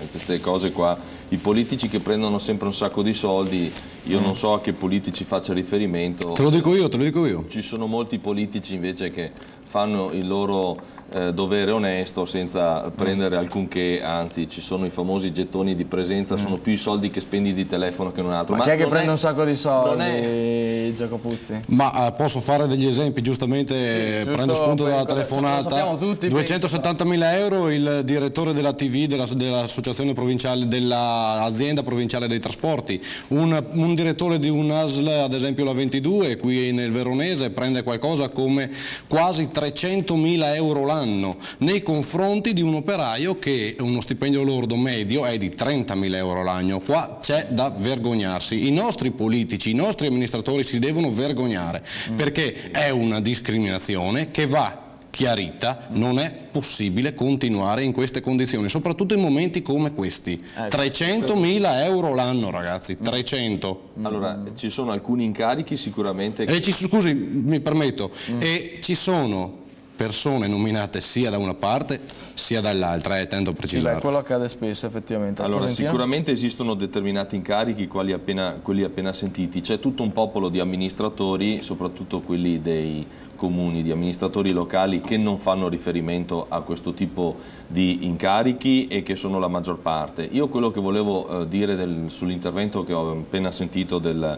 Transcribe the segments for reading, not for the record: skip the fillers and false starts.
queste cose qua. I politici che prendono sempre un sacco di soldi, io non so a che politici faccia riferimento. Te lo dico io, te lo dico io. Ci sono molti politici invece che fanno il loro dovere onesto senza prendere alcunché, anzi ci sono i famosi gettoni di presenza, sono più i soldi che spendi di telefono che non altro. Ma chi è che prende un sacco di soldi, Giacopuzzi? Ma posso fare degli esempi, giustamente, sì, prendo spunto dalla telefonata. Tutti, 270.000 euro il direttore della TV dell'associazione provinciale, dell'azienda provinciale dei trasporti. Un direttore di un ASL, ad esempio la 22, qui nel Veronese, prende qualcosa come quasi 300.000 euro l'anno nei confronti di un operaio che uno stipendio lordo medio è di 30.000 euro l'anno. Qua c'è da vergognarsi. I nostri politici, i nostri amministratori si devono vergognare perché è una discriminazione che va chiarita. Non è possibile continuare in queste condizioni, soprattutto in momenti come questi. 300.000 euro l'anno, ragazzi, 300. Allora, ci sono alcuni incarichi sicuramente scusi, mi permetto, e ci sono persone nominate sia da una parte sia dall'altra, tento a precisare. Sì, quello accade spesso effettivamente. Allora, sicuramente esistono determinati incarichi, quelli appena sentiti. C'è tutto un popolo di amministratori, soprattutto quelli dei comuni, di amministratori locali, che non fanno riferimento a questo tipo di incarichi e che sono la maggior parte. Io quello che volevo dire sull'intervento che ho appena sentito del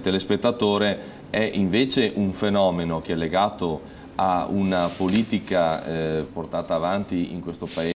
telespettatore è invece un fenomeno che è legato a una politica portata avanti in questo paese